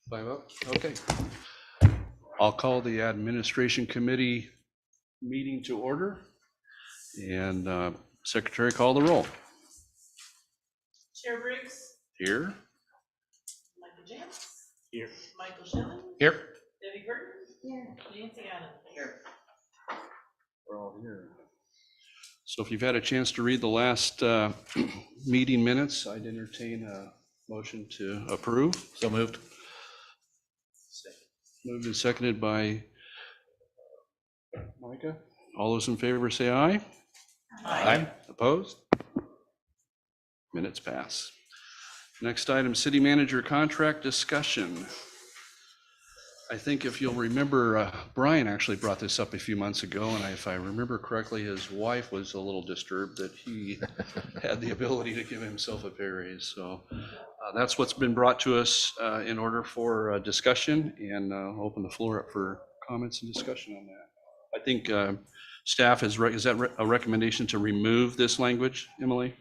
5 up, okay. I'll call the administration committee meeting to order. And secretary, call the roll. Chair Briggs, Here. Michael James, Here. Michael Schilling, Here. Debbie Burton, here, Nancy Allen. Here. We're all here. So if you've had a chance to read the last meeting minutes, I'd entertain a motion to approve. So moved. Moved and seconded by Micah. All those in favor say aye. Aye. Opposed? Minutes pass. Next item, city manager contract discussion. I think if you'll remember, Brian actually brought this up a few months ago, and if I remember correctly, his wife was a little disturbed that he had the ability to give himself a pay raise. So that's what's been brought to us in order for discussion, and open the floor up for comments and discussion on that. I think staff is that a recommendation to remove this language, Emily?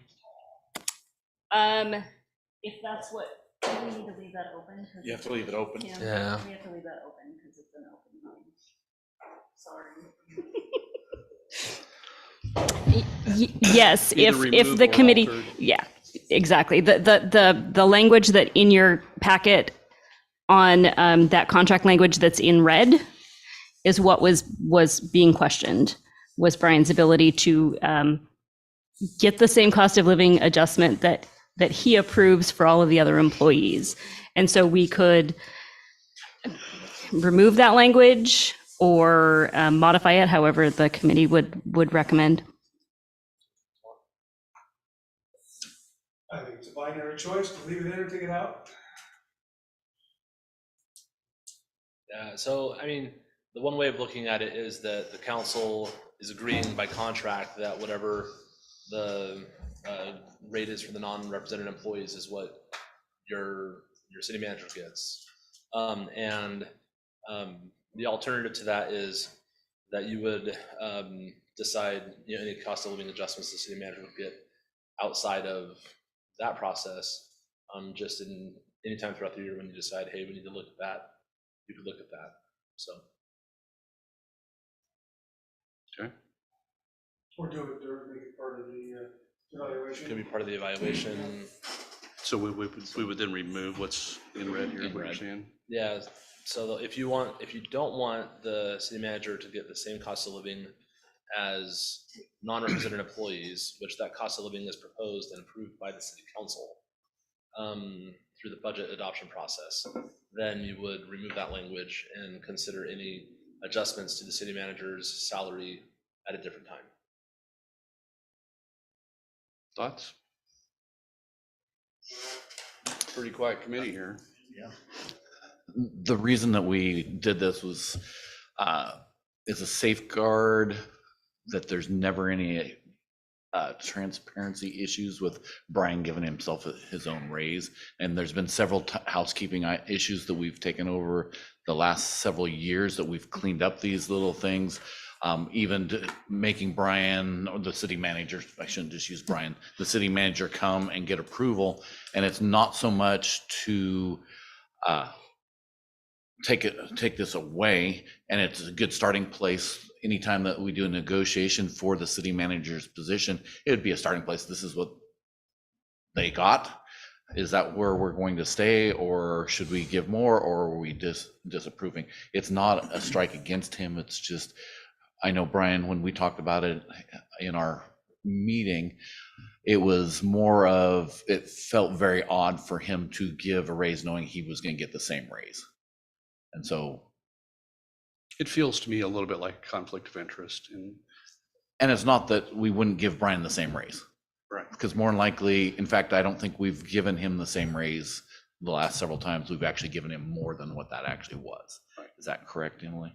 If that's what, do we need to leave that open? You have to leave it open. Yeah. Yeah. We have to leave that open because it's an open meeting. Sorry. Yes, Either if remove the or committee, altered. yeah, exactly. The language that in your packet on that contract language that's in red is what was being questioned, was Brian's ability to get the same cost of living adjustment that he approves for all of the other employees. And so we could remove that language or modify it however the committee would recommend. I think it's a binary choice to leave it in or take it out. Yeah, so I mean, the one way of looking at it is that the council is agreeing by contract that whatever the rate is for the non-represented employees is what your city manager gets. And the alternative to that is that you would decide, you know, any cost of living adjustments the city manager would get outside of that process, just in any time throughout the year when you decide, hey, we need to look at that, you could look at that. So. Okay. Or do it, make it part of the evaluation. Could be part of the evaluation. So we would then remove what's in red here, what you're saying? Yeah, so if you don't want the city manager to get the same cost of living as non-represented employees, which that cost of living is proposed and approved by the city council through the budget adoption process, then you would remove that language and consider any adjustments to the city manager's salary at a different time. Thoughts? Pretty quiet committee here. Yeah. The reason that we did this was is a safeguard that there's never any transparency issues with Brian giving himself his own raise. And there's been several housekeeping issues that we've taken over the last several years that we've cleaned up these little things. Even making Brian, or the city manager, I shouldn't just use Brian, the city manager come and get approval. And it's not so much to take this away, and it's a good starting place. Anytime that we do a negotiation for the city manager's position, it would be a starting place. This is what they got. Is that where we're going to stay, or should we give more, or are we disapproving? It's not a strike against him. It's just, I know, Brian, when we talked about it in our meeting, it was more of, it felt very odd for him to give a raise knowing he was going to get the same raise. And so It feels to me a little bit like a conflict of interest. and it's not that we wouldn't give Brian the same raise. Right. Because more than likely, in fact, I don't think we've given him the same raise the last several times. We've actually given him more than what that actually was. Right. Is that correct, Emily?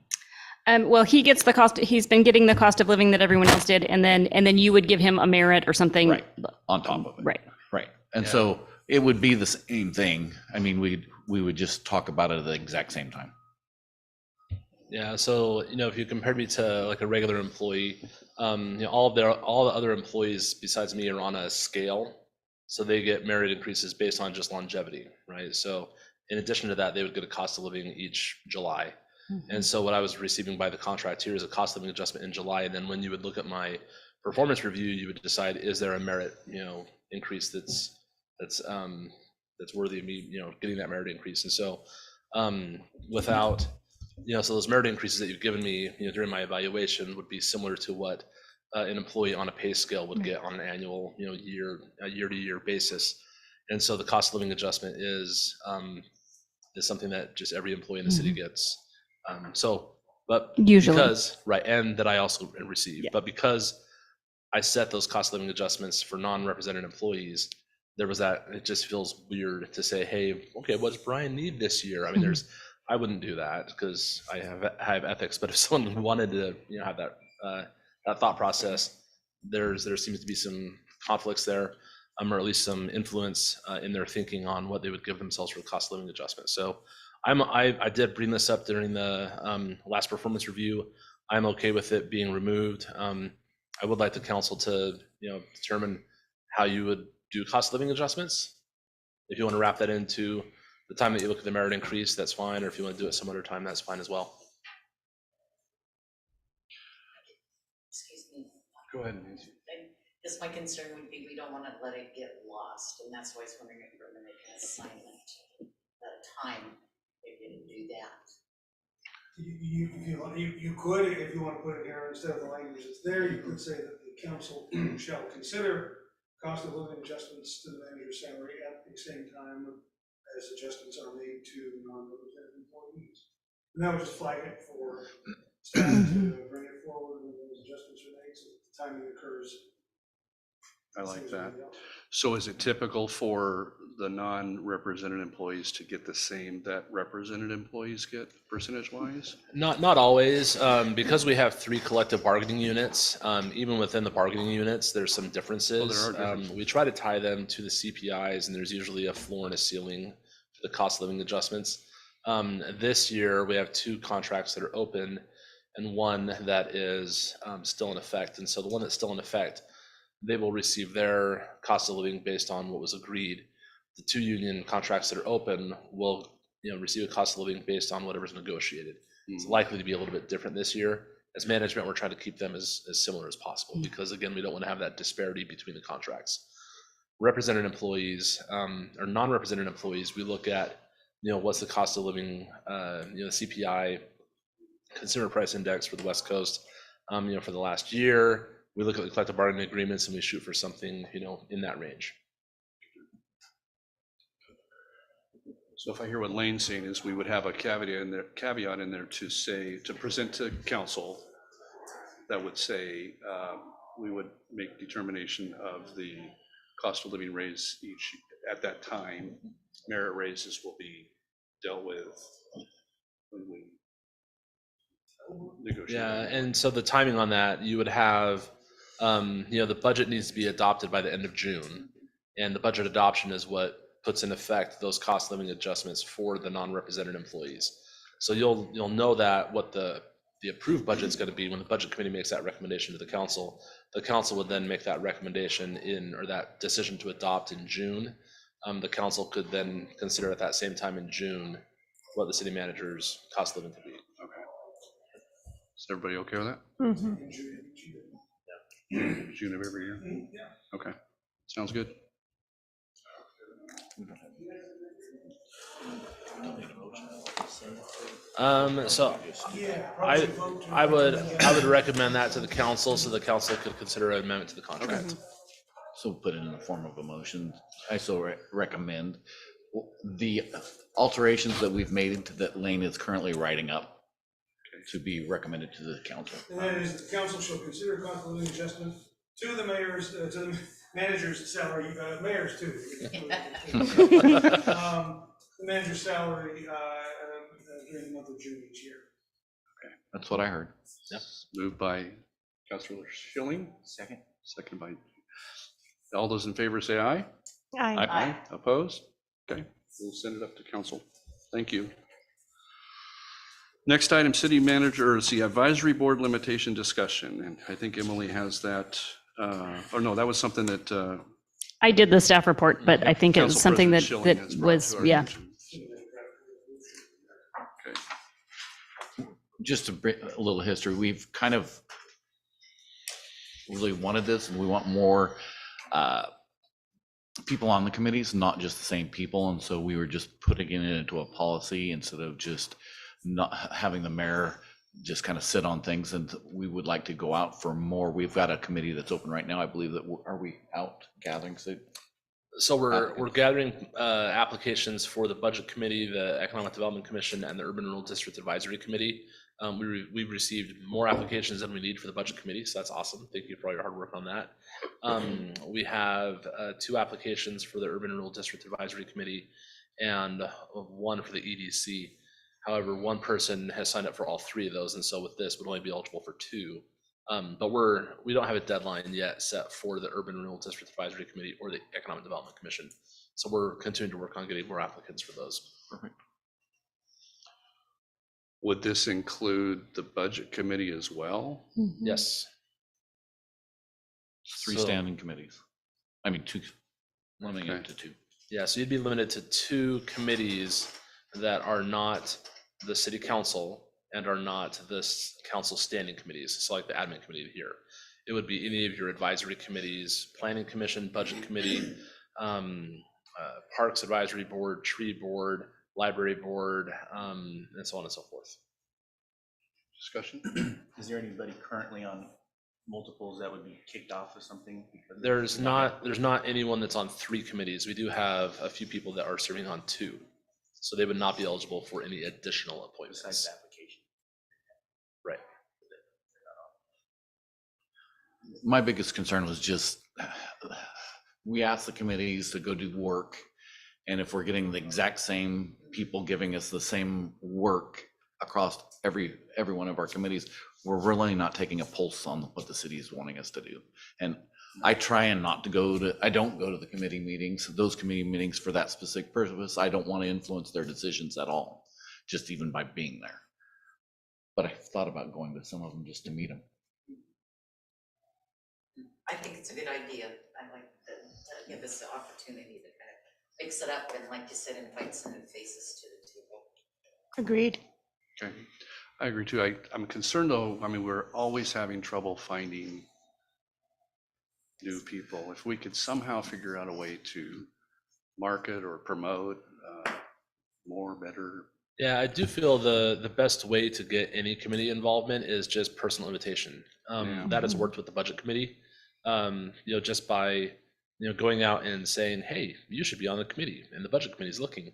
Well, he gets the cost. He's been getting the cost of living that everyone else did, and then you would give him a merit or something. Right. On top of it. Right. Right. And Yeah. so it would be the same thing. I mean, we would just talk about it at the exact same time. Yeah, so if you compared me to like a regular employee, all the other employees besides me are on a scale, so they get merit increases based on just longevity, right? So In addition to that, they would get a cost of living each July. Mm-hmm. And so what I was receiving by the contract here is a cost of living adjustment in July. And then when you would look at my performance review, you would decide, is there a merit, increase that's worthy of me, getting that merit increase. And so without, so those merit increases that you've given me, during my evaluation would be similar to what an employee on a pay scale would get on an annual, year-to-year basis. And so the cost of living adjustment is something that just every employee in the city gets. But Usually. because, right, and that I also receive, Yeah. but because I set those cost of living adjustments for non-represented employees, there was that, it just feels weird to say, hey, okay, what does Brian need this year? I mean, I wouldn't do that because I have ethics, but if someone wanted to, have that thought process, there seems to be some conflicts there, or at least some influence in their thinking on what they would give themselves for the cost of living adjustment. So I did bring this up during the last performance review. I'm okay with it being removed. I would like the council to, determine how you would do cost of living adjustments. If you want to wrap that into the time that you look at the merit increase, that's fine. Or if you want to do it some other time, that's fine as well. Excuse me. Go ahead, Nancy. Because my concern would be we don't want to let it get lost, and that's why I was wondering if we're going to make an assignment at a time if you didn't do that. You could, if you want to put it here, instead of the language that's there, you could say that the council shall consider cost of living adjustments to the manager's salary at the same time as adjustments are made to non-represented employees. And that would just flag it for staff to bring it forward when those adjustments are made, so that the timing occurs. I like that. So is it typical for the non-represented employees to get the same that represented employees get percentage-wise? Not always, because we have 3 collective bargaining units. Even within the bargaining units, there's some differences. Oh, there are differences. We try to tie them to the CPIs, and there's usually a floor and a ceiling for the cost of living adjustments. This year, we have 2 contracts that are open and 1 that is still in effect. And so the one that's still in effect, they will receive their cost of living based on what was agreed. The 2 union contracts that are open will, receive a cost of living based on whatever's negotiated. It's likely to be a little bit different this year. As management, we're trying to keep them as similar as possible because, again, we don't want to have that disparity between the contracts. Represented employees or non-represented employees, we look at, what's the cost of living, the CPI, Consumer Price Index for the West Coast, for the last year. We look at the collective bargaining agreements and we shoot for something, in that range. So if I hear what Lane's saying is we would have a caveat in there to say, to present to council that would say, we would make determination of the cost of living raise each at that time. Merit raises will be dealt with when we negotiate. Yeah, and so the timing on that, you would have, the budget needs to be adopted by the end of June. And the budget adoption is what puts in effect those cost living adjustments for the non-represented employees. So you'll know that what the approved budget is going to be when the budget committee makes that recommendation to the council. The council would then make that recommendation or that decision to adopt in June. The council could then consider at that same time in June what the city manager's cost of living could be. Okay. Is everybody okay with that? In June each year. June of every year? Yeah. Okay, sounds good. So Yeah. I probably vote to- I would recommend that to the council so the council could consider an amendment to the contract. So put it in the form of a motion. I so recommend the alterations that we've made into that Lane is currently writing up to be recommended to the council. And that is, the council shall consider cost of living adjustment to the mayor's, to the manager's salary, mayor's too. The manager's salary, during the month of June each year. That's what I heard. Moved by Councilor Schilling, Second. second by, all those in favor say aye. Aye. Opposed? Okay, we'll send it up to council. Thank you. Next item, city manager, is the advisory board limitation discussion. And I think Emily has that, or no, that was something that I did the staff report, but I think it was Council something President that Schilling has brought was, to our yeah. attention. just a little history, we've kind of really wanted this, and we want more people on the committees, not just the same people. And so we were just putting it into a policy instead of just not having the mayor just kind of sit on things. And we would like to go out for more. We've got a committee that's open right now. I believe that, are we out gathering? So we're gathering applications for the Budget Committee, the Economic Development Commission, and the Urban Rural District Advisory Committee. We've received more applications than we need for the Budget Committee, so that's awesome. Thank you for all your hard work on that. We have 2 applications for the Urban Rural District Advisory Committee and 1 for the EDC. However, 1 person has signed up for all 3 of those, and so with this, would only be eligible for 2. But we don't have a deadline yet set for the Urban Renewal District Advisory Committee or the Economic Development Commission. So we're continuing to work on getting more applicants for those. Perfect. Would this include the budget committee as well? Yes. 3 So- standing committees. I mean, 2, limiting it Okay. to 2. Yeah, so you'd be limited to 2 committees that are not the city council and are not this council standing committees. So like the admin committee here. It would be any of your advisory committees, planning commission, budget committee, parks advisory board, tree board, library board, and so on and so forth. Discussion? Is there anybody currently on multiples that would be kicked off or something? Because There's not anyone that's on 3 committees. We do have a few people that are serving on 2. So they would not be eligible for any additional appointments. besides the application. Right. My biggest concern was just, we asked the committees to go do work. And if we're getting the exact same people giving us the same work across every one of our committees, we're really not taking a pulse on what the city is wanting us to do. And I try and not to I don't go to the committee meetings, those committee meetings for that specific purpose. I don't want to influence their decisions at all, just even by being there. But I thought about going to some of them just to meet them. I think it's a good idea. I like to give us the opportunity to kind of mix it up and, like you said, invite some new faces to the table. Agreed. Okay, I agree too. I'm concerned though, I mean, we're always having trouble finding new people. If we could somehow figure out a way to market or promote more, better. Yeah, I do feel the best way to get any committee involvement is just personal invitation. Yeah. That has worked with the budget committee. Just by going out and saying, hey, you should be on the committee, and the budget committee is looking.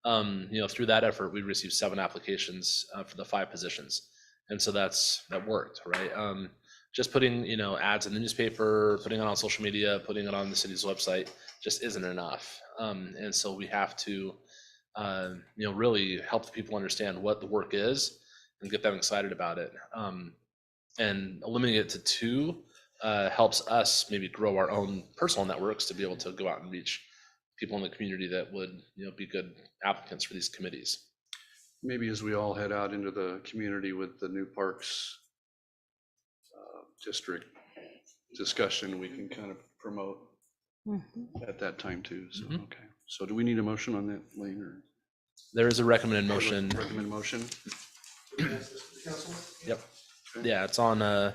Through that effort, we received 7 applications for the 5 positions, and so that worked, right? Just putting ads in the newspaper, putting it on social media, putting it on the city's website just isn't enough, and so we have to really help the people understand what the work is and get them excited about it. And limiting it to 2 helps us maybe grow our own personal networks to be able to go out and reach people in the community that would be good applicants for these committees. Maybe as we all head out into the community with the new parks district discussion, we can kind of promote at that time too. So, Mhm. okay. So do we need a motion on that later? There is a recommended motion. Recommend motion? Yes, this is the council. Yep. Yeah, it's on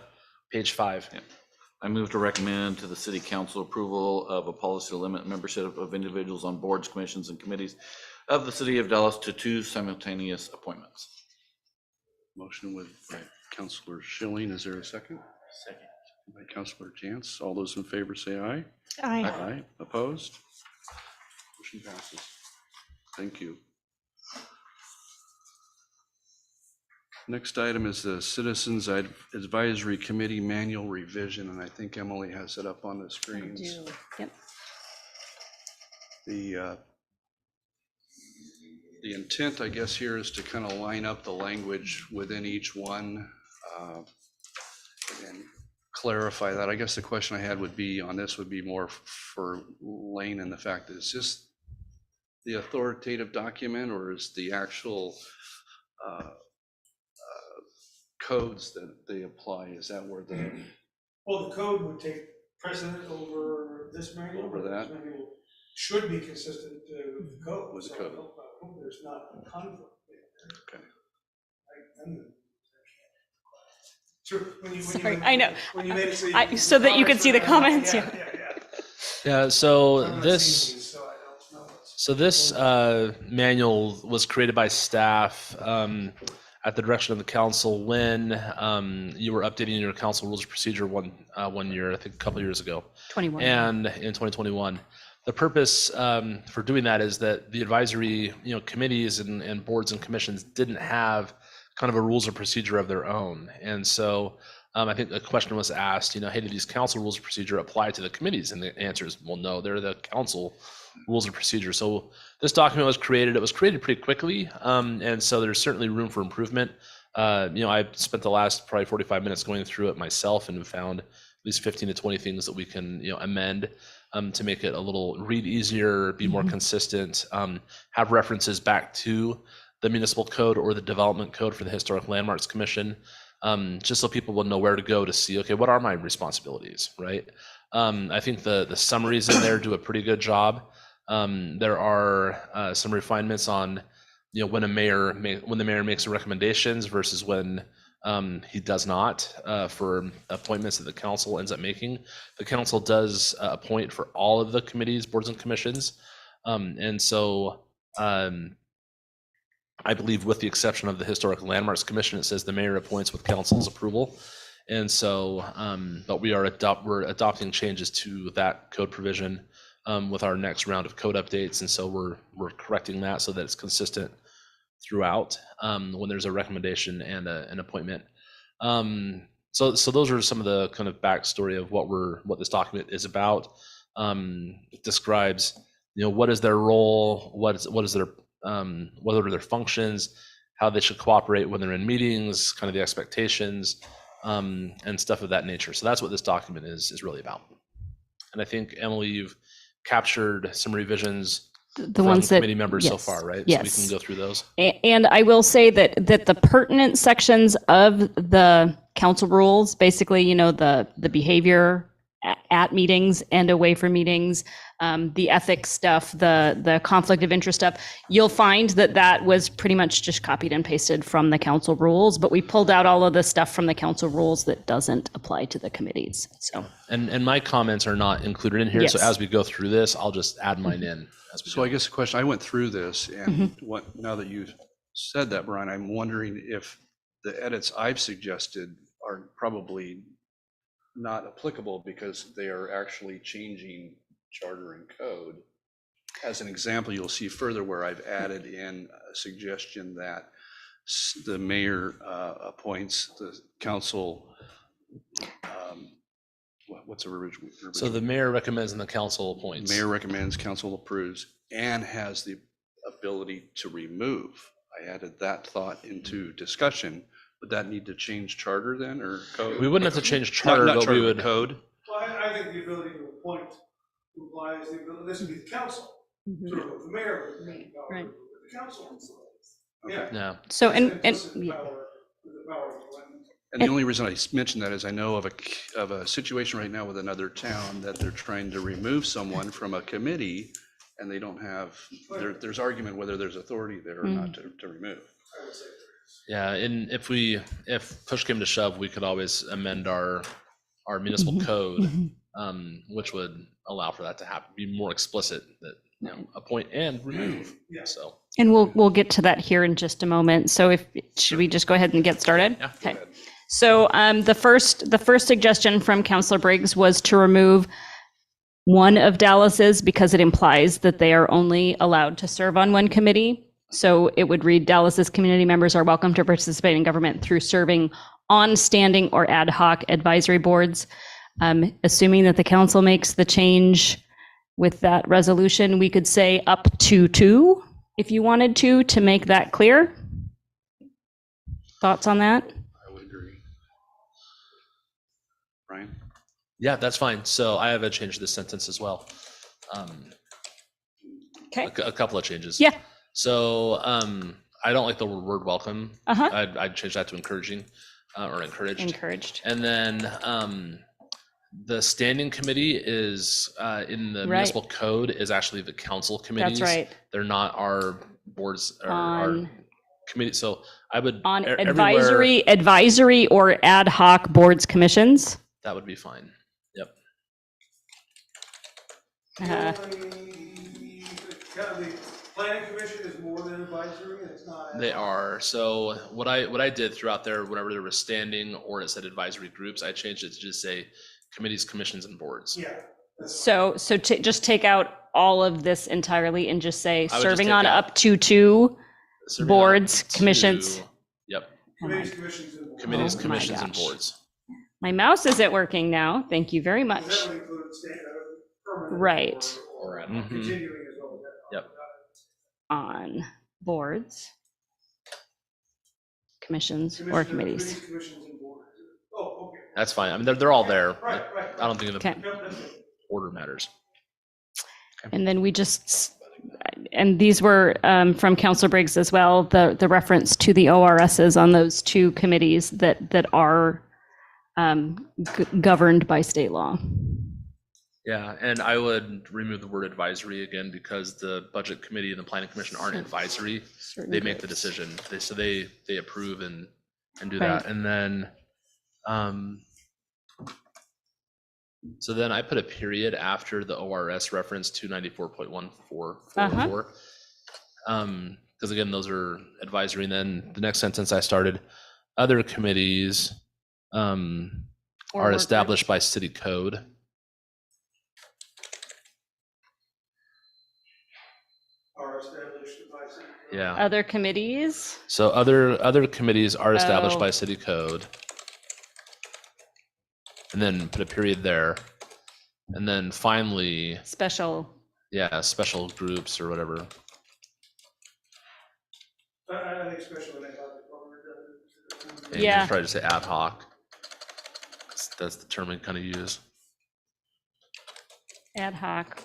page 5. Yeah. I move to recommend to the city council approval of a policy to limit membership of individuals on boards, commissions, and committees of the city of Dallas to 2 simultaneous appointments. Motion with by Councilor Schilling. Is there a second? Second. By Councilor Jantz. All those in favor say aye. Aye. Aye. Opposed? Motion passes. Thank you. Next item is the Citizens Advisory Committee Manual Revision, and I think Emily has it up on the screens. Yep. The intent, I guess, here is to kind of line up the language within each one and clarify that. I guess the question I had would be on this would be more for Lane and the fact that is this the authoritative document or is the actual codes that they apply? Is that where the Well, the code would take precedent over this manual. Over that. This manual should be consistent with the code. With the So code. I hope there's not a conflict there. Okay. And Sure, when you Sorry, made- I know. When you made it so you. So that you could see the comments, yeah. Yeah, so I'm not this. seeing these, so I don't know what's. So this manual was created by staff at the direction of the council when you were updating your council rules of procedure one year, I think a couple years ago, 21. and in 2021. The purpose for doing that is that the advisory, committees and boards and commissions didn't have kind of a rules of procedure of their own, and so I think the question was asked, hey, do these council rules of procedure apply to the committees? And the answer is, well, no, they're the council rules of procedure. So this document was created. It was created pretty quickly, and so there's certainly room for improvement. I spent the last probably 45 minutes going through it myself and found at least 15 to 20 things that we can amend to make it a little read easier, be more consistent, have references back to the municipal code or the development code for the Historic Landmarks Commission, just so people will know where to go to see, okay, what are my responsibilities, right? I think the summaries in there do a pretty good job. There are some refinements on, when the mayor makes recommendations versus when he does not for appointments that the council ends up making. The council does appoint for all of the committees, boards, and commissions, and so I believe, with the exception of the Historic Landmarks Commission, it says the mayor appoints with council's approval. And so, but we're adopting changes to that code provision with our next round of code updates, and so we're correcting that so that it's consistent throughout when there's a recommendation and an appointment. So those are some of the kind of backstory of what this document is about. It describes, what is their role, what are their functions, how they should cooperate when they're in meetings, kind of the expectations, and stuff of that nature. So that's what this document is really about. And I think, Emily, you've captured some revisions The from ones that committee members so yes, far, right? Yes. So we can go through those. And I will say that the pertinent sections of the council rules, basically, the behavior at meetings and away from meetings, the ethics stuff, the conflict of interest stuff, you'll find that was pretty much just copied and pasted from the council rules, but we pulled out all of the stuff from the council rules that doesn't apply to the committees. So, And my comments are not included in here. So Yes. as we go through this, I'll just add mine in as we So go. I guess the question, I went through this, and now that you said that, Brian, I'm wondering if the edits I've suggested are probably not applicable because they are actually changing charter and code. As an example, you'll see further where I've added in a suggestion that the mayor appoints the council. What's the original? So the mayor recommends and the council appoints. Mayor recommends, council approves, and has the ability to remove. I added that thought into discussion. Would that need to change charter then, or code? We wouldn't have to change charter, Not but charter, we but would. code. Well, I think the ability to appoint implies the ability, this would be the council, sort of the mayor, would be power, Right. but the council. Okay. Yeah. Yeah. So, It's and implicit yeah. power, the power of appointment. And the only reason I mentioned that is I know of a situation right now with another town that they're trying to remove someone from a committee, and they don't have, there's argument whether there's authority there or not to remove. I would say. Yeah, and if push came to shove, we could always amend our municipal code, which would allow for that to happen, be more explicit that, appoint and remove. Yeah. So, And we'll get to that here in just a moment. So should we just go ahead and get started? Yeah. Okay. So the first suggestion from Councilor Briggs was to remove one of Dallas's because it implies that they are only allowed to serve on one committee. So it would read, Dallas's community members are welcome to participate in government through serving on standing or ad hoc advisory boards. Assuming that the council makes the change with that resolution, we could say up to 2 if you wanted to make that clear. Thoughts on that? I would agree. Brian? yeah, that's fine. So I have a change to this sentence as well. Okay. A couple of changes. Yeah. So I don't like the word welcome. Uh-huh. I'd change that to encouraging or encouraged. Encouraged. And then the standing committee is in the Right. municipal code is actually the council committees. That's right. They're not our boards or our On committee, so I would. On everywhere- advisory or ad hoc boards, commissions? That would be fine. Yep. The Uh, only, kind of the planning commission is more than advisory, and it's not. They are. So what I did throughout there, whenever there was standing or it said advisory groups, I changed it to just say committees, commissions, and boards. Yeah. that's So just take out all of this entirely and just say just serving take on out- up to 2 Serving boards, up to- commissions. Yep. Committees, commissions, and boards. Committees, Oh my commissions, and gosh. boards. My mouse isn't working now. Thank you very much. That would include permanent. Right. Or Mhm. continuing as well. Yep. On boards, commissions, or Commissions, committees. Commissions and boards. Oh, okay. That's fine. I mean, they're all there. Right. I don't think the Okay. Yep, that's it. order matters. And then and these were from Councilor Briggs as well, the reference to the ORSs on those 2 committees that are governed by state law. Yeah, and I would remove the word advisory again because the budget committee and the planning commission aren't advisory. They make the decision. They approve and do that. Right. And then, so then I put a period after the ORS reference 294.1444. Because again, those are advisory. And then the next sentence I started, other committees Or are work established by city code. Are established by city. Yeah. Other committees, So other committees are established Oh. by city code. And then put a period there. And then finally, special, yeah, special groups or whatever. I think especially that. And Yeah. just try to say ad hoc. That's the term we kind of use. ad hoc,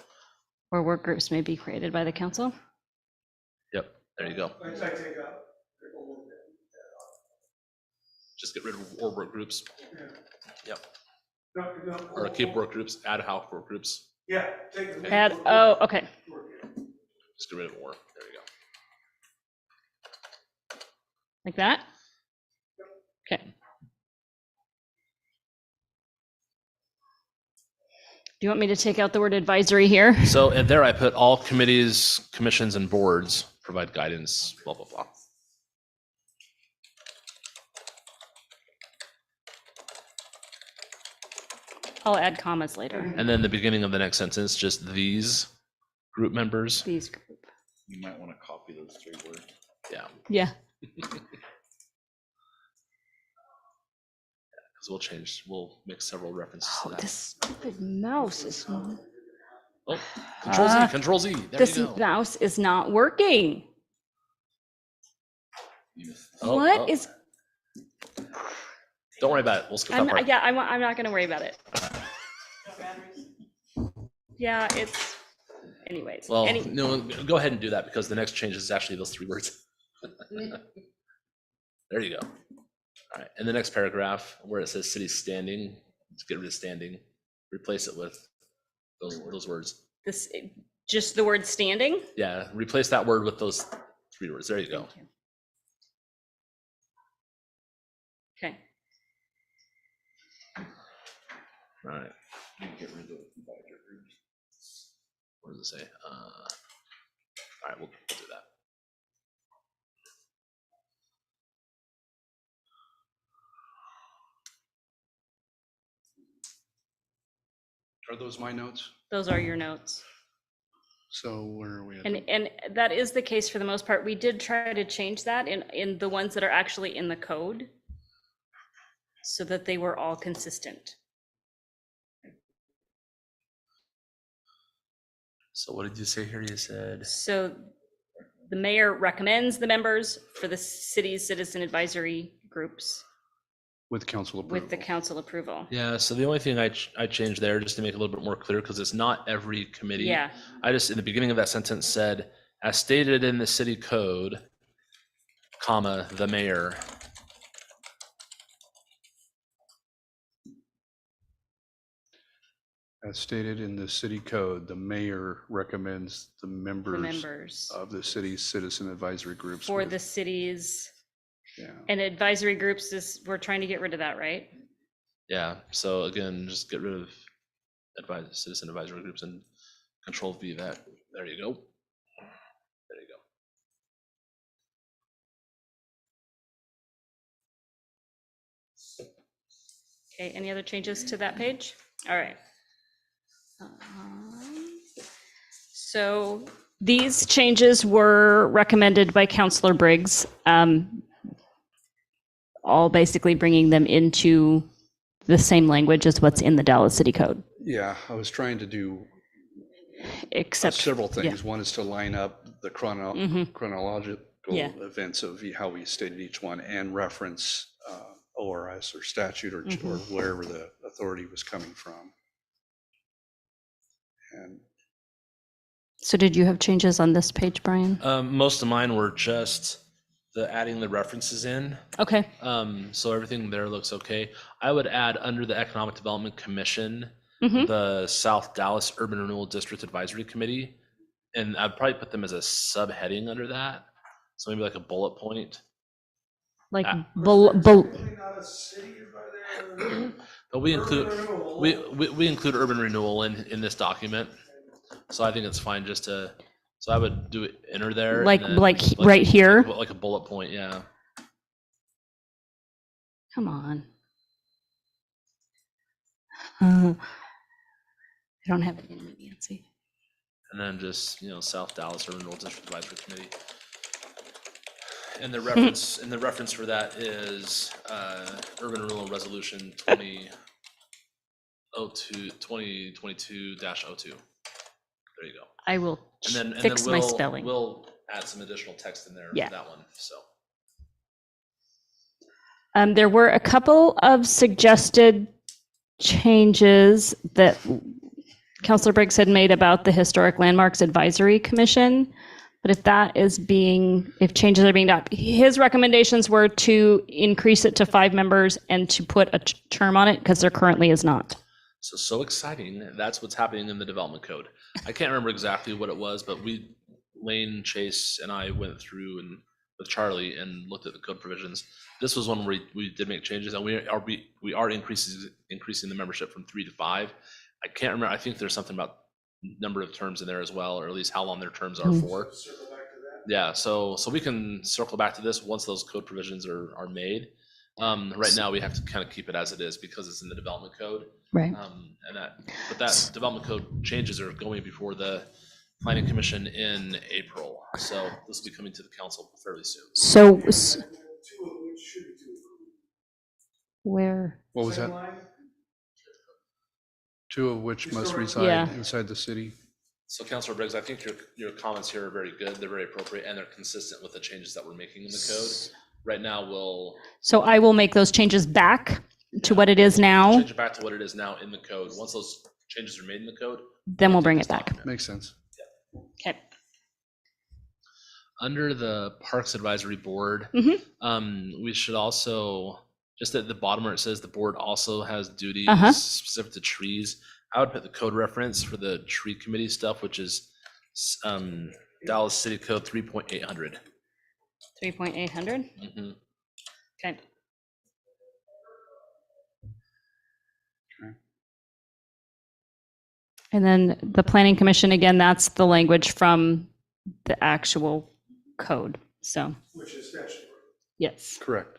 or work groups may be created by the council. Yep, there you go. I take out. Just get rid of or work groups. Yep. No, Or keep work groups, ad hoc work groups. Yeah. Take. Okay. Just get rid of or. There you go. Like that? Okay. Do you want me to take out the word advisory here? So and there I put all committees, commissions, and boards provide guidance, blah, blah, blah. I'll add commas later. And then the beginning of the next sentence, just these group members. These group. You might want to copy those 3 words. Yeah, Yeah. because we'll make several references to Oh, that. this stupid mouse is. Oh, Control Z, Control Z. There This you go. mouse is not working. Oh, What oh. is? Don't worry about it. We'll skip that part. Yeah, I'm not gonna worry about it. No batteries? Yeah, it's. Anyways. Well, no, go ahead and do that because the next change is actually those 3 words. There you go. All right, and the next paragraph where it says city standing, let's get rid of standing, replace it with those words. This, just the word standing? Yeah, replace that word with those 3 words. There you go. Thank you. Okay. All right. Get rid of advisory groups. What does it say? All right, we'll do that. Are those my notes? Those are your notes. So where are we at? And that is the case for the most part. We did try to change that in the ones that are actually in the code so that they were all consistent. So what did you say here? You said, So the mayor recommends the members for the city's citizen advisory groups With council approval. with the council approval. yeah, so the only thing I changed there just to make it a little bit more clear, because it's not every committee. Yeah, I just, in the beginning of that sentence said, as stated in the city code, comma, the mayor. As stated in the city code, the mayor recommends the The members members of the city's citizen advisory groups. for with- the cities Yeah, and advisory groups is, we're trying to get rid of that, right? Yeah, so again, just get rid of citizen advisory groups and control V that. There you go. There you go. Okay, any other changes to that page? All right. So these changes were recommended by Counselor Briggs, all basically bringing them into the same language as what's in the Dallas City Code, yeah, I was trying to do except. several yeah. things. One is to line up the Mhm. chronological Yeah. events of how we stated each one and reference ORS or statute or Mhm. wherever the authority was coming from. And So did you have changes on this page, Brian? Most of mine were just the adding the references in. Okay, So everything there looks okay. I would add under the Economic Development Commission, Mhm. the South Dallas Urban Renewal District Advisory Committee, and I'd probably put them as a subheading under that. So maybe like a bullet point. like, Technically not a city advisor. But we include Urban renewal. we include urban renewal in this document, so I think it's fine just to. So I would do it enter there, and like, then, right here? like a bullet point, yeah. Come on. I don't have it in me, Nancy. And then just, South Dallas Urban Renewal District Advisory Committee. And the reference for that is Urban Renewal Resolution 2022-02. There you go. I will And then fix my we'll- spelling. We'll add some additional text in there Yeah. for that one, so. There were a couple of suggested changes that Councilor Briggs had made about the Historic Landmarks Advisory Commission. But if changes are being done, his recommendations were to increase it to 5 members and to put a term on it because there currently is not. So exciting. That's what's happening in the development code. I can't remember exactly what it was, but Lane, Chase, and I went through and with Charlie and looked at the code provisions. This was one where we did make changes, and we are increasing the membership from 3 to 5. I can't remember. I think there's something about number of terms in there as well, or at least how long their terms are for. Circle back to that. Yeah, so we can circle back to this once those code provisions are made. Right now, we have to kind of keep it as it is because it's in the development code. Right. But that development code changes are going before the planning commission in April. So this will be coming to the council fairly soon. So And 2 of which should be 2 approved. where? what was Same that? line? 2 of which must Historic- reside Yeah. inside the city. So Councilor Briggs, I think your comments here are very good. They're very appropriate and they're consistent with the changes that we're making in the code. Right now, we'll So I will make those changes back to what it is now, change it back to what it is now in the code. Once those changes are made in the code. then we'll bring this it back. document. Makes sense. Okay. Under the Parks Advisory Board, Mhm. we should also, just at the bottom where it says the board also has duties Uh-huh. specific to trees, I would put the code reference for the tree committee stuff, which is Dallas City Code 3.800. 3.800. Mhm. Okay. And then the planning commission, again, that's the language from the actual code. So, Which is statutory. yes. Correct.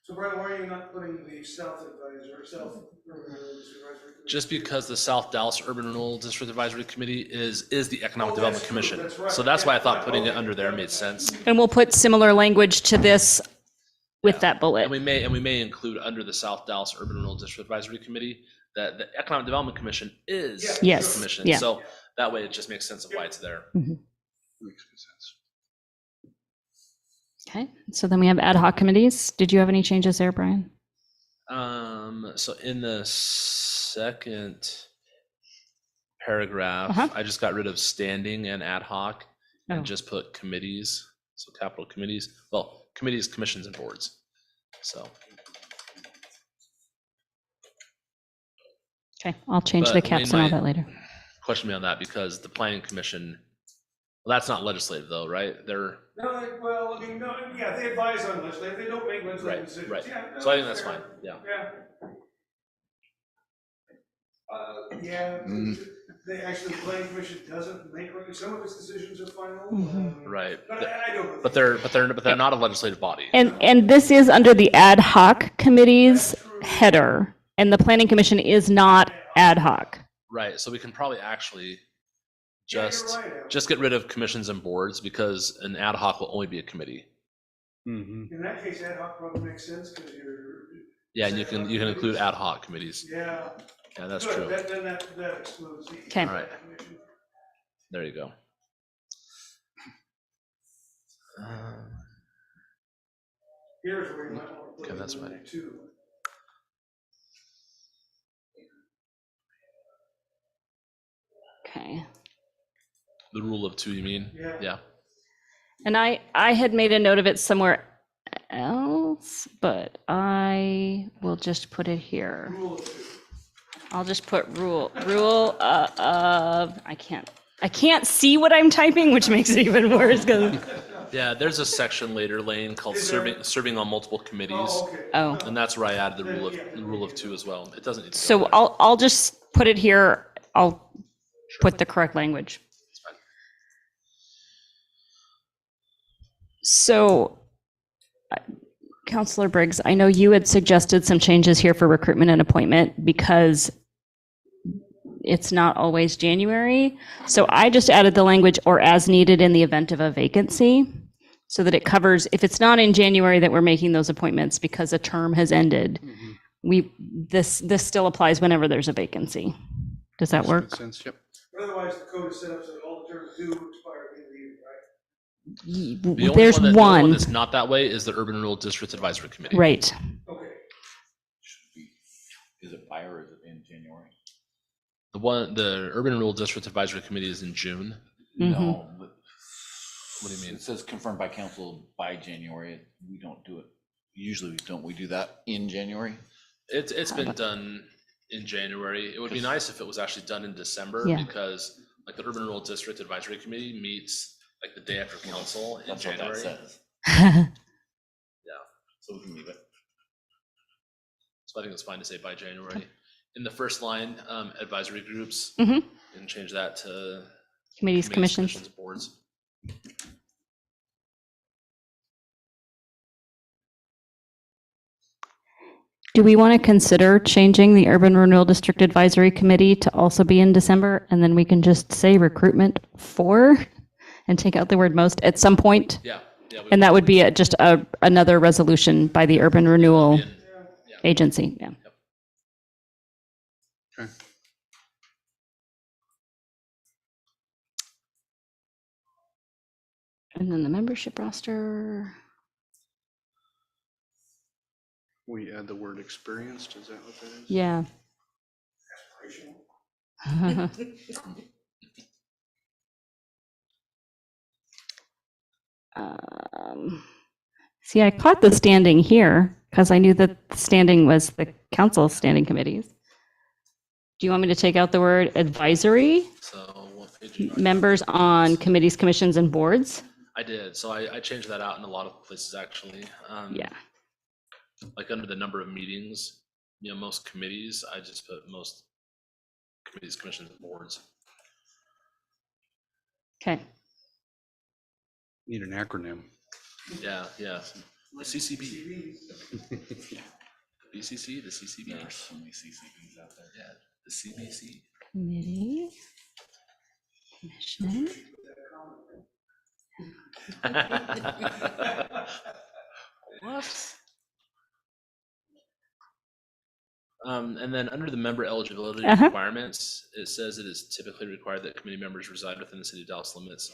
So Brian, why are you not putting the South Urban Renewal Advisory Committee? Just because the South Dallas Urban Renewal District Advisory Committee is the Economic Oh, Development that's true. Commission. That's right. So that's why I thought Yeah, putting it okay. under there made sense. And we'll put similar language to this with Yeah. that bullet. And we may include under the South Dallas Urban Renewal District Advisory Committee that the Economic Development Commission is Yeah. the Yes, commission. yeah. So that way it just makes sense of why it's there. Makes good sense. Okay, so then we have ad hoc committees. Did you have any changes there, Brian? So in the second paragraph, Uh-huh. I just got rid of standing and ad hoc Oh. and just put committees. So capital committees, well, committees, commissions and boards. So Okay, I'll change But, the I mean, caps and all my- that later. Question me on that because the planning commission, well, that's not legislative though, right? They're, Well, I mean, no, yeah, they advise on legislative, they don't make legislative right, decisions. right. Yeah, no, So I think that's fair. fine, yeah. Yeah. Yeah, Mm. they actually, the planning commission doesn't make, some of its decisions are final. Mhm. Right. But I don't. know. But they're not a legislative body. And this is under the ad hoc committee's header, and the planning commission is not ad hoc. Right, so we can probably actually Yeah, you're just, right, Al. just get rid of commissions and boards because an ad hoc will only be a committee. Mhm. In that case, ad hoc probably makes sense, because you're. Yeah, and you can include ad hoc committees. Yeah. Yeah, that's Good, true. Then that excludes the. Okay. All right. There you go. Here's where you might want to put Okay, it that's in fine. too. Okay. The rule of two, you mean? Yeah. Yeah. And I had made a note of it somewhere else, but I will just put it here. Rule of two. I'll just put rule of, I can't see what I'm typing, which makes it even worse, 'cause- Yeah, there's a section later, Lane, called Is there? serving on multiple committees. Oh, okay. Oh. And that's where I added the Then, rule of, yeah, the rule of two as well. It doesn't need to go so there. I'll just put it here. I'll put the correct language. It's fine. So, Counselor Briggs, I know you had suggested some changes here for recruitment and appointment because it's not always January. So I just added the language "or as needed in the event of a vacancy," so that it covers, if it's not in January that we're making those appointments because a term has ended, this still applies whenever there's a vacancy. Does that work? Makes sense, yep. But otherwise, the code is set up so that all the terms do expire at the end of the year, right? The only There's one that- the only one, that's not that way is the Urban Renewal District Advisory Committee. right. Okay. Is it by or is it in January? The Urban Renewal District Advisory Committee is in June. Mhm. No. but What do you mean? It says confirmed by council by January. We don't do it. Usually, don't we do that in January? It's been done in January. It would be nice if it was actually done in December Yeah. because like the Urban Renewal District Advisory Committee meets like the day after council in That's what that January. says. So we can leave it. So I think it's fine to say by January. In the first line, advisory groups, Mhm. and change that to Committees, commissions. boards. Do we want to consider changing the Urban Renewal District Advisory Committee to also be in December? And then we can just say recruitment for and take out the word most at some point? Yeah, yeah. And that would be just another resolution by the Urban Renewal Yeah. Agency, yeah. Okay. And then the membership roster. We add the word experienced, is that what that is? Yeah. See, I caught the standing here because I knew that the standing was the council standing committees. Do you want me to take out the word advisory? So what page? are you on? Members on committees, commissions, and boards? I did. So I changed that out in a lot of places actually. Yeah. Like under the number of meetings, most committees, I just put most committees, commissions, and boards. Okay. Need an acronym. Yeah, yeah. The CCB, BCC, the CCB, There are so many CCBs out there. yeah, the CBC. Committee, commission. Whoops. And then under the member eligibility Uh-huh. requirements, it says it is typically required that committee members reside within the city of Dallas limits.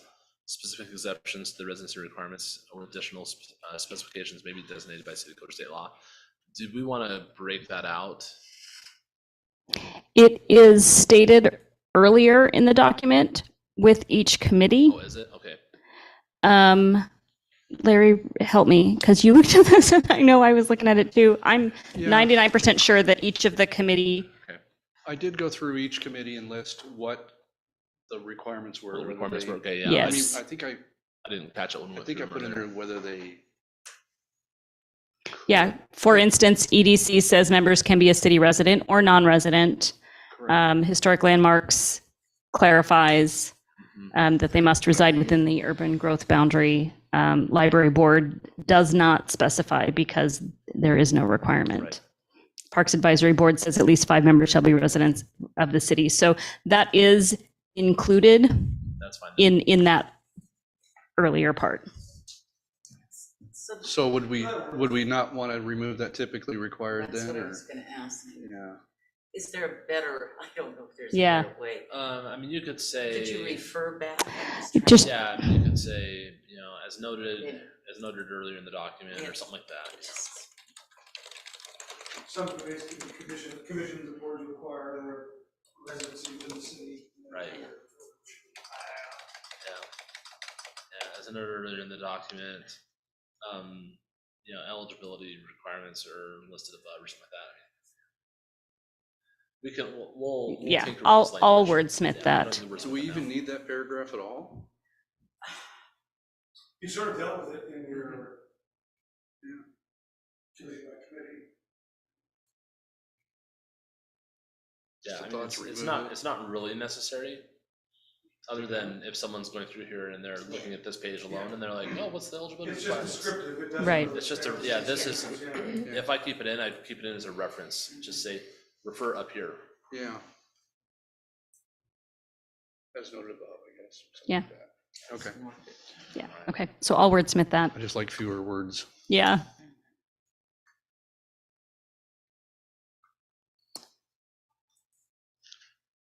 Specific exceptions to the residency requirements or additional specifications may be designated by city code or state law. Do we want to break that out? It is stated earlier in the document with each committee. Oh, is it? Okay. Larry, help me, because you looked at this and I know I was looking at it too. I'm Yeah. 99% sure that each of the committee Okay. I did go through each committee and list what the requirements were. The whether requirements they- were okay, yeah. Yes. I mean, I didn't catch it when we I went think I through put in earlier. there whether they. Yeah, for instance, EDC says members can be a city resident or non-resident. Correct. Historic landmarks clarifies that they must reside within the urban growth boundary. Library board does not specify because there is no requirement. Right. Parks Advisory Board says at least 5 members shall be residents of the city. So that is included That's fine. in that earlier part. So would we not want to remove that typically required That's then, what I or? was gonna ask. Yeah, Is there a better, I don't know if there's a Yeah. better way. I mean, you could say. Could you refer back? I'm just trying to- Just- Yeah, I mean, you could say, you know, as noted earlier in the document or something like that. Some commissions and boards require their residency within the city. Right. Yeah. Yeah, as noted earlier in the document, you know, eligibility requirements are listed above or something like that. We can, we'll Yeah, tinker with I'll this language. wordsmith Yeah, that. we don't do we wordsmith it even now. need that paragraph at all? You sort of dealt with it in your, committee by committee. Yeah, Just I a mean, thought to it's remove not, it. it's not really necessary. Other than if someone's going through here and they're looking at this page alone and they're like, oh, what's the eligibility It's just requirements? descriptive, it doesn't. Right. really It's just a, say- yeah, this is, Yeah. if I keep it in, I'd keep it in as a reference, just say, refer up here. Yeah. As noted above, I guess. something Yeah. like that. Okay, Yeah, okay. So I'll wordsmith that. I just like fewer words. Yeah.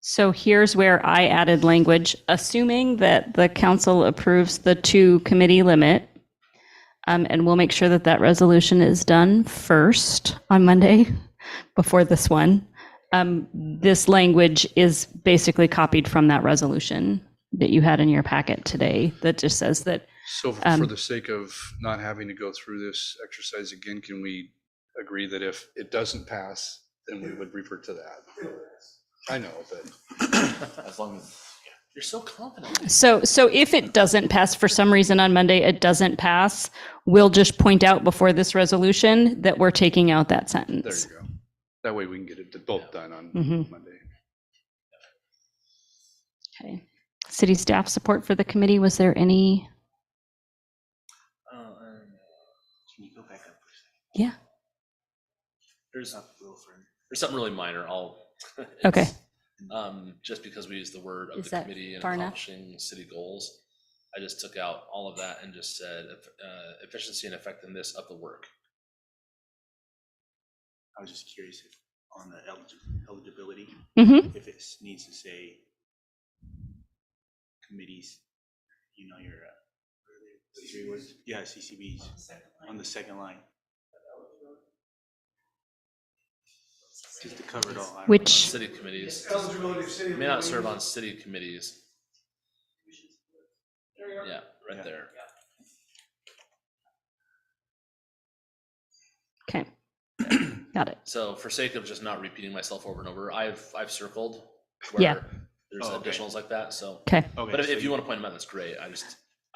So here's where I added language, assuming that the council approves the 2 committee limit. And we'll make sure that that resolution is done first on Monday before this one. This language is basically copied from that resolution that you had in your packet today that just says that, So for the sake of not having to go through this exercise again, can we agree that if it doesn't pass, then we would refer to that? I know, but As long as, You're so confident. so if it doesn't pass for some reason on Monday, it doesn't pass, we'll just point out before this resolution that we're taking out that there sentence. you go. That way we can get it both done on Mhm. Monday. Okay. City staff support for the committee, was there any? Can you go back up for a second? Yeah, There's Up a little further. something really minor, okay. Just because we use the word of Is the that committee and far enough? accomplishing city goals, I just took out all of that and just said, efficiency and effectiveness of the work. I was just curious if on the eligibility, Mm-hmm. if it needs to say committees, you know, your, the 3 words? Yeah, CCBs on the second line. Just to cover it all. I don't know. Which, City committees Eligibility of city. may not serve on city committees. Yeah, right Yeah. there. okay. Got it. So for sake of just not repeating myself over and over, I've circled Yeah. where there's Oh, okay. additionals like that, so. Okay. Okay, But so if you want to point them out, that's great. I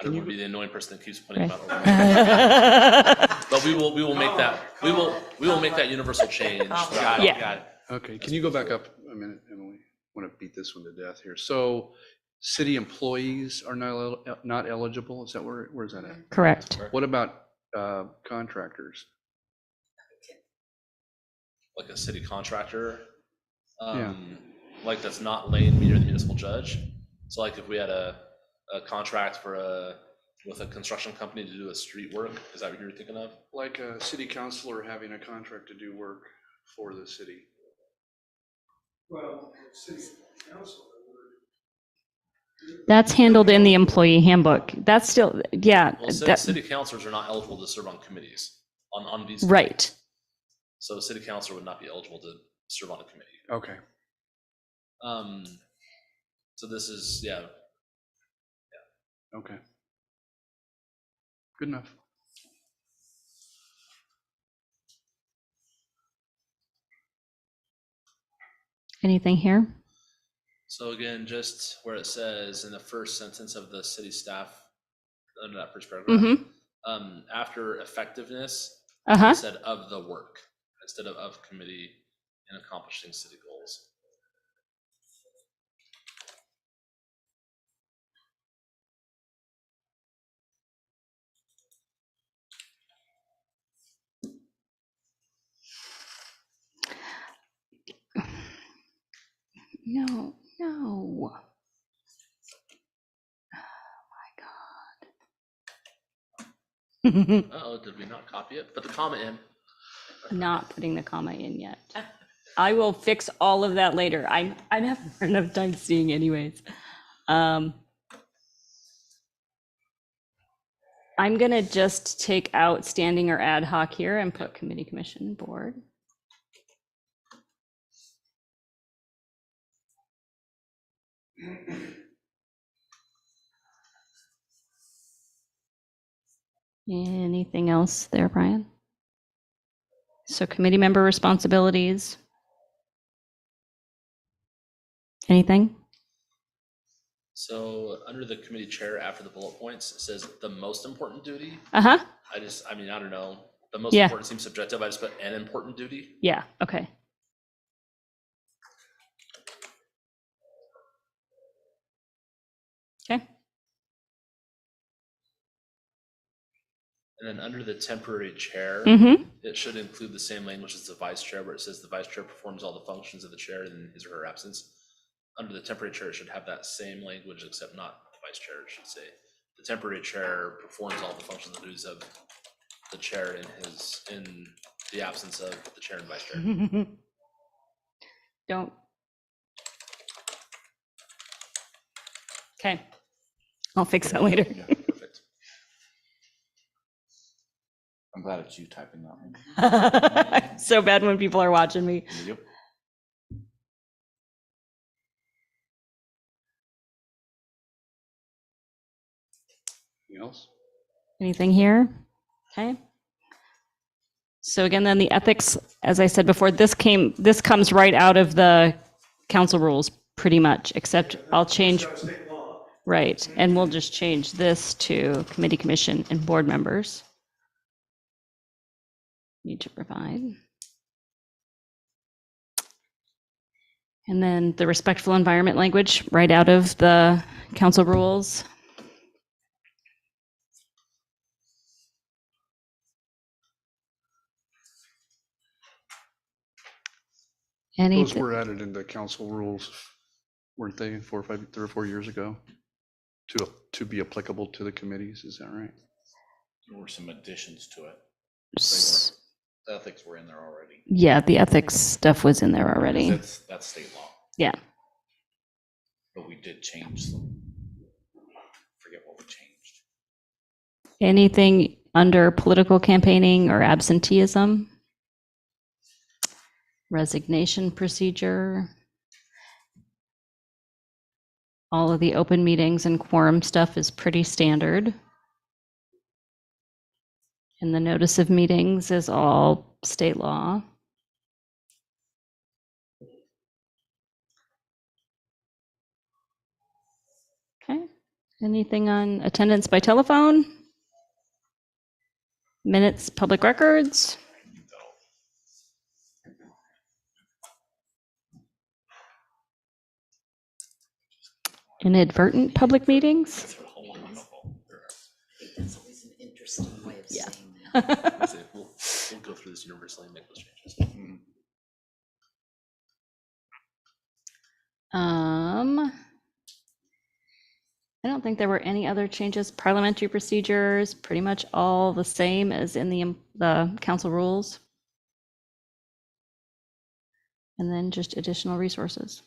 don't want to be the annoying person that keeps pointing them Right. out over and over. But we will make that, we will make that universal change. Got it, Yeah. got it. Okay, can you go back up a minute, Emily? I want to beat this one to death here. So city employees are not eligible? Is that where's that at? Correct. What about contractors? Like a city contractor, Yeah. like that's not laying me or the municipal judge. So like if we had a contract with a construction company to do a street work, is that what you're thinking of? Like a city councilor having a contract to do work for the city. Well, city council. That's handled in the employee handbook. That's still, yeah, Well, that, city councilors are not eligible to serve on committees, on these. right. So a city councilor would not be eligible to serve on a committee. Okay, So this is, yeah, okay. Good enough. Anything here? So again, just where it says in the first sentence of the city staff, under that first paragraph, Mm-hmm. After effectiveness, Uh-huh. it said of the work instead of committee in accomplishing city goals. No, no. Oh my God. Oh, did we not copy it? Put the comma in. Not putting the comma in yet. I will fix all of that later. I'm having enough time seeing anyways. I'm gonna just take out standing or ad hoc here and put committee, commission, board. Anything else there, Brian? So committee member responsibilities. Anything? So under the committee chair, after the bullet points, it says the most important duty. Uh-huh. I mean, I don't know. The most Yeah. important seems subjective. I just put an important duty. Yeah, okay. Okay. And then under the temporary chair, Mm-hmm. it should include the same language as the vice chair, where it says the vice chair performs all the functions of the chair in his or her absence. Under the temporary chair, it should have that same language, except not the vice chair. It should say the temporary chair performs all the functions and duties of the chair in the absence of the chair and vice chair. Don't. Okay. I'll fix that later. Yeah, Perfect. I'm glad it's you typing that one. So bad when people are watching me. Yep. Anything else? Anything here? Okay. So again, then the ethics, as I said before, this comes right out of the council rules pretty much, except I'll change, It's state law. right, and we'll just change this to committee, commission, and board members. Need to provide. And then the respectful environment language right out of the council rules. Those Anything, were added into council rules, weren't they, 3 or 4 years ago? To be applicable to the committees, is that right? There were some additions to it. s- The ethics were in there already. yeah, the ethics stuff was in there already. That's state law. Yeah. But we did change them. Forget what we changed. Anything under political campaigning or absenteeism? Resignation procedure? All of the open meetings and quorum stuff is pretty standard. And the notice of meetings is all state law. Okay, anything on attendance by telephone? Minutes, public records? Inadvertent public meetings? I think that's always an interesting way of Yeah. saying that. We'll go through this universally and make those changes. I don't think there were any other changes. Parliamentary procedures, pretty much all the same as in the council rules. And then just additional resources.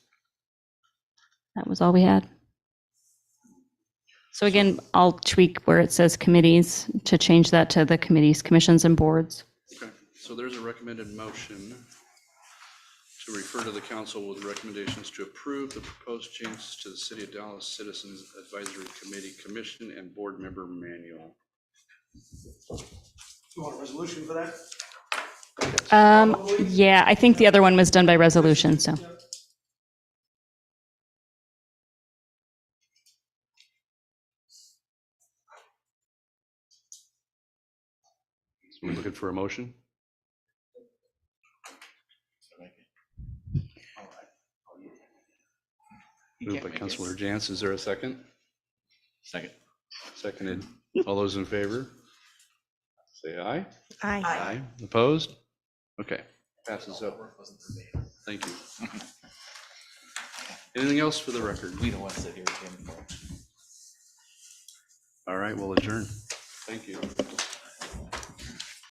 That was all we had. So again, I'll tweak where it says committees to change that to the committees, commissions, and boards. Okay, so there's a recommended motion to refer to the council with recommendations to approve the proposed changes to the City of Dallas Citizens Advisory Committee, Commission, and Board Member Manual. You want a resolution for that? Yeah, I think the other one was done by resolution, so. So we're looking for a motion. You Moved can't by make it. Councilor Jantz. Is there a second? Second. Seconded. All those in favor? Say aye. Aye. Aye. Opposed? Okay, passes up. Thank you. Anything else for the record? We don't want to sit here again. All right, we'll adjourn. Thank you.